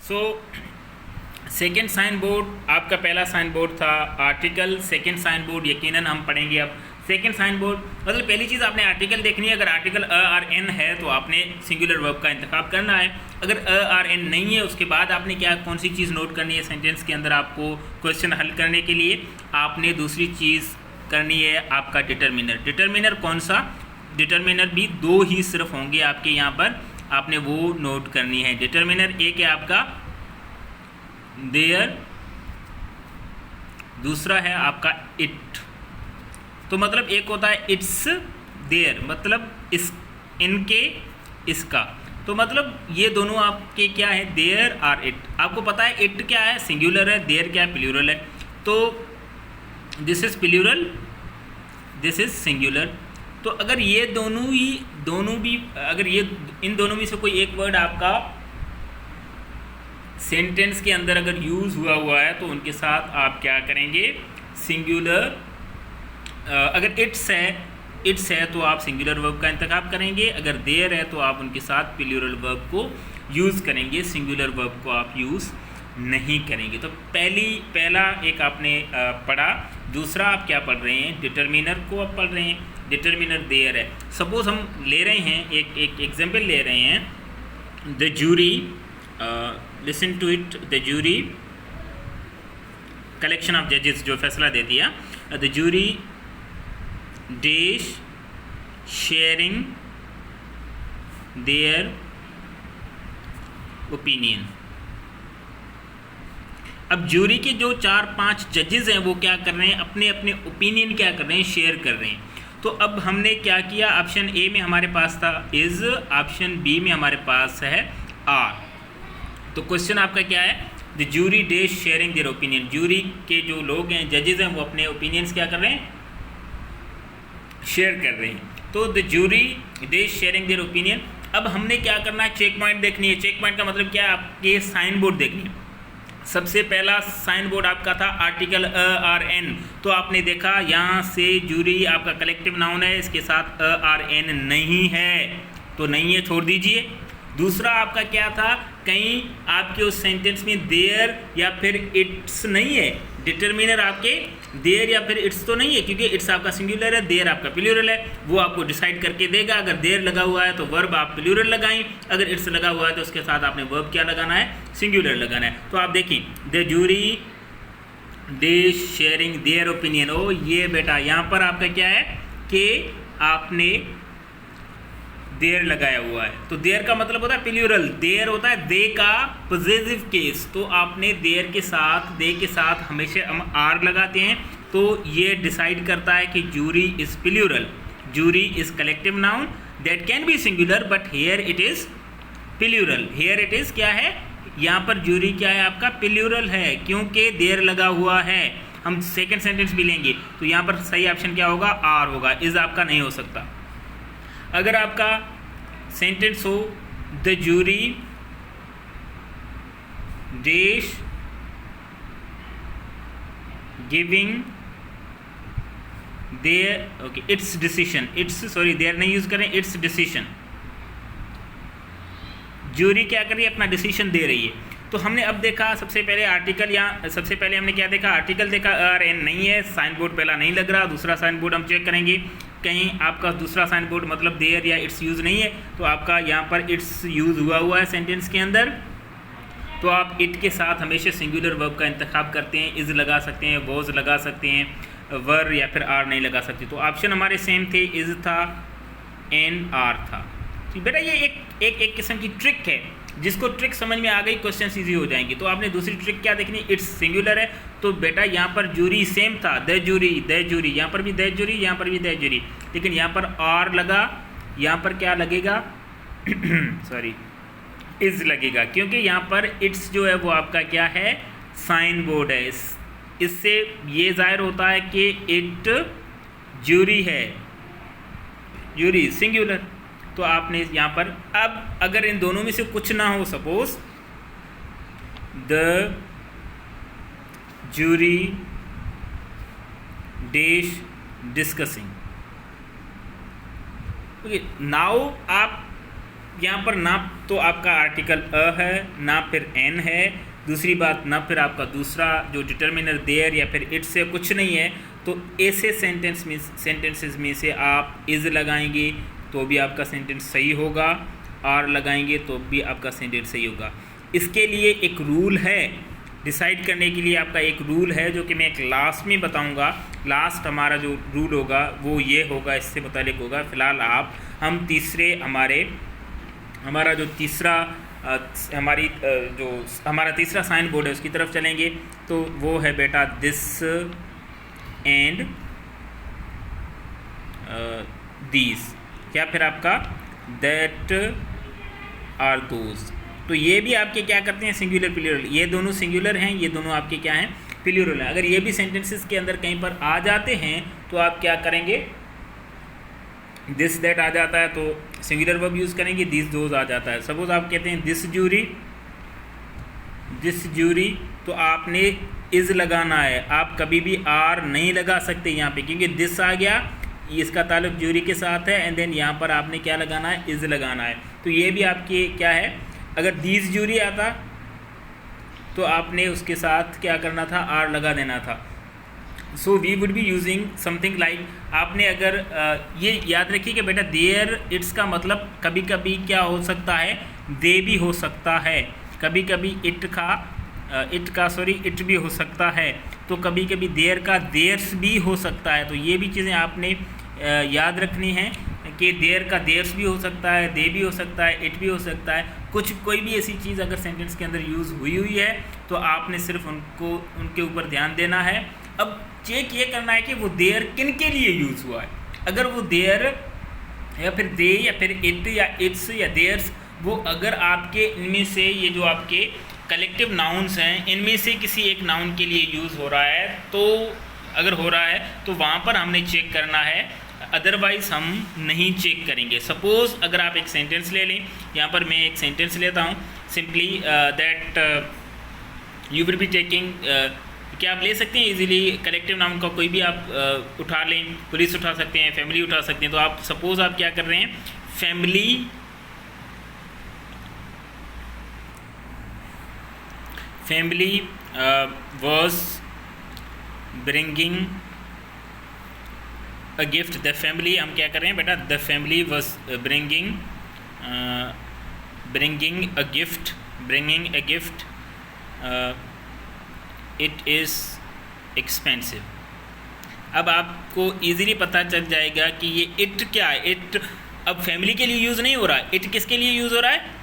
So second sign board, आपका पहला sign board था आर्टिकल, सेकेंड साइन बोर्ड यकीनन हम पढ़ेंगे। अब सेकेंड साइन बोर्ड मतलब पहली चीज़ आपने आर्टिकल देखनी है। अगर आर्टिकल अ आर एन है तो आपने सिंगुलर वर्ब का इंतखाब करना है। अगर अ आर एन नहीं है उसके बाद आपने क्या कौन सी चीज़ नोट करनी है सेंटेंस के अंदर, आपको क्वेश्चन हल करने के लिए आपने दूसरी चीज़ करनी है आपका डिटरमिनर। डिटरमिनर कौन सा? डिटरमिनर भी दो ही सिर्फ होंगे आपके यहाँ पर, आपने वो नोट करनी है। डिटरमिनर एक है आपका देयर, दूसरा है आपका इट। तो मतलब एक होता है इट्स देयर, मतलब इस इनके इसका, तो मतलब ये दोनों आपके क्या है, देयर और इट। आपको पता है इट क्या है, सिंगुलर है, देयर क्या है, प्लूरल है। तो this is plural, this is singular. तो अगर ये दोनों भी अगर ये इन दोनों में से कोई एक वर्ड आपका सेंटेंस के अंदर अगर यूज़ हुआ है तो उनके साथ आप क्या करेंगे, सिंगुलर। अगर इट्स है तो आप सिंगुलर वर्ब का इंतखाब करेंगे। अगर देयर है तो आप उनके साथ प्लूरल वर्ब को यूज़ करेंगे, सिंगुलर वर्ब को आप यूज़ नहीं करेंगे। तो पहला एक आपने पढ़ा। दूसरा आप क्या पढ़ रहे हैं, डिटरमिनर को आप पढ़ रहे हैं। डिटरमिनर देयर है। सपोज हम ले रहे हैं एक एग्जाम्पल ले रहे हैं, the jury, listen to it, the jury collection of जजेस जो फैसला देती है, the jury dash sharing their opinion. अब जूरी के जो 4-5 जजेस हैं वो क्या कर रहे हैं, अपने अपने ओपिनियन क्या कर रहे हैं, शेयर कर रहे हैं। तो अब हमने क्या किया, ऑप्शन ए में हमारे पास था इज, ऑप्शन बी में हमारे पास है आर। तो क्वेश्चन आपका क्या है, the jury dash sharing their opinion. Jury के जो लोग हैं, जजेस हैं, वो अपने ओपिनियंस क्या कर रहे हैं, शेयर कर रहे हैं। तो the jury dash sharing their opinion. अब हमने क्या करना है, चेक पॉइंट देखनी है। चेक पॉइंट का मतलब क्या है, आपके साइन बोर्ड देखनी है। सबसे पहला साइन बोर्ड आपका था आर्टिकल अ आर एन, तो आपने देखा यहाँ से जूरी आपका कलेक्टिव नाउन है, इसके साथ अ आर एन नहीं है, तो नहीं है, छोड़ दीजिए। दूसरा आपका क्या था, कहीं आपके उस सेंटेंस में देयर या फिर इट्स नहीं है, डिटरमिनर आपके देयर या फिर इट्स तो नहीं है, क्योंकि इट्स आपका सिंगुलर है, देयर आपका प्लूरल है, वो आपको डिसाइड करके देगा। अगर देयर लगा हुआ है तो वर्ब आप प्लूरल लगाएं, अगर इट्स लगा हुआ है तो उसके साथ आपने वर्ब क्या लगाना है, सिंगुलर लगाना है। तो आप देखिए, the jury dash sharing their opinion. ओ ये बेटा यहाँ पर आपका क्या है कि आपने देयर लगाया हुआ है, तो देयर का मतलब होता है प्लूरल, देयर होता है दे का पॉजिटिव केस। तो आपने देयर के साथ, दे के साथ हमेशा हम आर लगाते हैं, तो ये डिसाइड करता है कि jury is plural. Jury is collective noun that can be singular but here it is plural. Here it is क्या है, यहाँ पर जूरी क्या है आपका, प्लूरल है, क्योंकि देयर लगा हुआ है। हम सेकेंड सेंटेंस भी लेंगे तो यहाँ पर सही ऑप्शन क्या होगा, आर होगा, इज आपका नहीं हो सकता। अगर आपका सेंटेंस हो the jury dash giving their, okay, it's decision, it's sorry their नहीं यूज करें, इट्स डिसीजन। जूरी क्या कर रही है, अपना डिसीजन दे रही है। तो हमने अब देखा सबसे पहले आर्टिकल, यहाँ सबसे पहले हमने क्या देखा, आर्टिकल देखा, आर एन नहीं है, साइन बोर्ड पहला नहीं लग रहा। दूसरा साइन बोर्ड हम चेक करेंगे, कहीं आपका दूसरा साइन बोर्ड मतलब देयर या इट्स यूज़ नहीं है, तो आपका यहाँ पर इट्स यूज़ हुआ है सेंटेंस के अंदर। तो आप इट के साथ हमेशा सिंगुलर वर्ब का इंतखाब करते हैं, इज लगा सकते हैं, वॉज लगा सकते हैं, वर या फिर आर नहीं लगा सकते। तो ऑप्शन हमारे सेम थे, इज था एंड आर था। तो बेटा ये एक किस्म की ट्रिक है, जिसको ट्रिक समझ में आ गई क्वेश्चन ईजी हो जाएंगे। तो आपने दूसरी ट्रिक क्या देखनी, इट्स सिंगुलर है, तो बेटा यहाँ पर जूरी सेम था, द जूरी, यहाँ पर भी द जूरी, यहाँ पर भी द जूरी, लेकिन यहाँ पर आर लगा, यहाँ पर क्या लगेगा सॉरी इज लगेगा, क्योंकि यहाँ पर इट्स जो है वो आपका क्या है, साइन बोर्ड है। इससे ये जाहिर होता है कि इट जूरी है, जूरी सिंगुलर। तो आपने यहाँ पर, अब अगर इन दोनों में से कुछ ना हो, suppose the jury dash discussing, okay, now आप यहाँ पर ना तो आपका आर्टिकल अ है, ना फिर एन है, दूसरी बात ना फिर आपका दूसरा जो डिटर्मिनर देयर या फिर इट्स से कुछ नहीं है। तो ऐसे सेंटेंसेस में से आप इज़ लगाएंगे तो भी आपका सेंटेंस सही होगा, आर लगाएंगे तो भी आपका सेंटेंस सही होगा। इसके लिए एक रूल है, डिसाइड करने के लिए आपका एक रूल है जो कि मैं एक लास्ट में बताऊंगा। लास्ट हमारा जो रूल होगा वो ये होगा, इससे मुतालिक होगा। फ़िलहाल हम तीसरे हमारा जो तीसरा हमारा तीसरा साइन बोर्ड है उसकी तरफ चलेंगे। तो वो है बेटा दिस एंड दीज, या फिर आपका दैट आर दोज। तो ये भी आपके क्या करते हैं, सिंगुलर प्लूरल, ये दोनों सिंगुलर हैं, ये दोनों आपके क्या हैं, प्लूरल हैं। अगर ये भी सेंटेंसेस के अंदर कहीं पर आ जाते हैं तो आप क्या करेंगे, दिस दैट आ जाता है तो सिंगुलर वर्ब यूज़ करेंगे, दिस दोज आ जाता है। सपोज आप कहते हैं दिस जूरी, तो आपने इज़ लगाना है, आप कभी भी आर नहीं लगा सकते यहाँ पे, क्योंकि दिस आ गया, इसका ताल्लुक जूरी के साथ है, एंड देन यहाँ पर आपने क्या लगाना है, इज़ लगाना है। तो ये भी आपके क्या है, अगर दिस जूरी आता तो आपने उसके साथ क्या करना था, आर लगा देना था। So we would be using something like, आपने अगर ये याद रखिए कि बेटा देयर इट्स का मतलब कभी कभी क्या हो सकता है, दे भी हो सकता है, कभी कभी इट भी हो सकता है, तो कभी कभी देयर का देयर्स भी हो सकता है। तो ये भी चीज़ें आपने याद रखनी है कि देयर का देयर्स भी हो सकता है, दे भी हो सकता है, इट भी हो सकता है। कोई भी ऐसी चीज़ अगर सेंटेंस के अंदर यूज़ हुई है तो आपने सिर्फ उनके ऊपर ध्यान देना है। अब चेक ये करना है कि वो देयर किन के लिए यूज़ हुआ है। अगर वो देयर या फिर दे या फिर इट या इट्स या देयर्स, वो अगर आपके इनमें से ये जो आपके कलेक्टिव नाउन्स हैं इनमें से किसी एक नाउन के लिए यूज़ हो रहा है, तो अगर हो रहा है तो वहाँ पर हमने चेक करना है, अदरवाइज़ हम नहीं चेक करेंगे। सपोज़ अगर आप एक सेंटेंस ले लें, यहाँ पर मैं एक सेंटेंस लेता हूँ, simply that you will be taking, क्या आप ले सकते हैं इजीली कलेक्टिव नाउन का कोई भी आप उठा लें, पुलिस उठा सकते हैं, फैमिली उठा सकते हैं। तो आप सपोज़ आप क्या कर रहे हैं, family was bringing a gift, the family, हम क्या कर रहे हैं बेटा, the family was bringing a gift, it is expensive। अब आपको इजीली पता चल जाएगा कि ये इट क्या है। इट अब फैमिली के लिए यूज़ नहीं हो रहा है, इट किसके लिए यूज़ हो रहा है,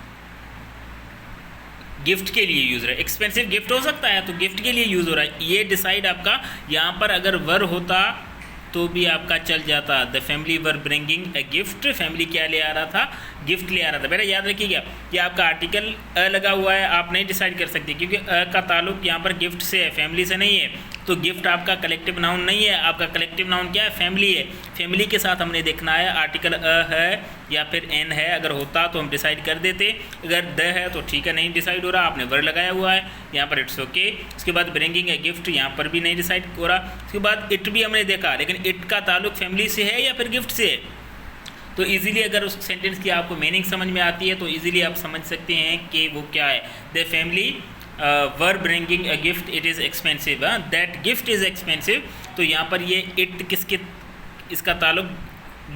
गिफ्ट के लिए यूज़ हो रहा है। एक्सपेंसिव गिफ्ट हो सकता है तो गिफ्ट के लिए यूज़ हो रहा है। ये डिसाइड आपका, यहाँ पर अगर वर होता तो भी आपका चल जाता, the family were bringing a gift, family क्या ले आ रहा था, गिफ्ट ले आ रहा था। बेटा याद रखिएगा कि आपका आर्टिकल अ लगा हुआ है, आप नहीं डिसाइड कर सकते क्योंकि अ का ताल्लुक यहाँ पर गिफ्ट से है, फैमिली से नहीं है। तो गिफ्ट आपका कलेक्टिव नाउन नहीं है, आपका कलेक्टिव नाउन क्या है, फैमिली है। फैमिली के साथ हमने देखना है आर्टिकल अ है या फिर एन है, अगर होता तो हम डिसाइड कर देते, अगर द है तो ठीक है, नहीं डिसाइड हो रहा, आपने वर लगाया हुआ है यहाँ पर, इट्स ओके। उसके बाद ब्रिंगिंग ए गिफ्ट, यहाँ पर भी नहीं डिसाइड हो रहा। उसके बाद इट भी हमने देखा, लेकिन इट का ताल्लुक फैमिली से है या फिर गिफ्ट से है। तो इजीली अगर उस सेंटेंस की आपको मीनिंग समझ में आती है तो इजीली आप समझ सकते हैं कि वो क्या है। The family were bringing a gift, it is expensive, that gift is expensive. तो यहाँ पर ये इट किसके, इसका ताल्लुक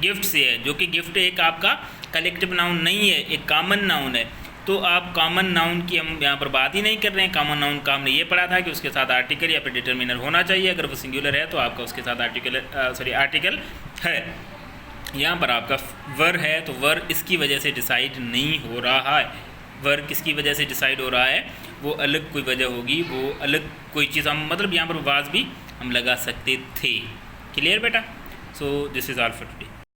गिफ्ट से है, जो कि गिफ्ट एक आपका कलेक्टिव नाउन नहीं है, एक कॉमन नाउन है। तो आप कॉमन नाउन की हम यहाँ पर बात ही नहीं कर रहे हैं। कॉमन नाउन का हमने ये पढ़ा था कि उसके साथ आर्टिकल या फिर डिटर्मिनर होना चाहिए, अगर वो सिंगुलर है तो आपका उसके साथ आर्टिकल है। यहाँ पर आपका वर है तो वर इसकी वजह से डिसाइड नहीं हो रहा है। वर किसकी वजह से डिसाइड हो रहा है, वो अलग कोई वजह होगी, वो अलग कोई चीज़ हम मतलब यहाँ पर वाज भी हम लगा सकते थे। क्लियर बेटा? So this is all for today.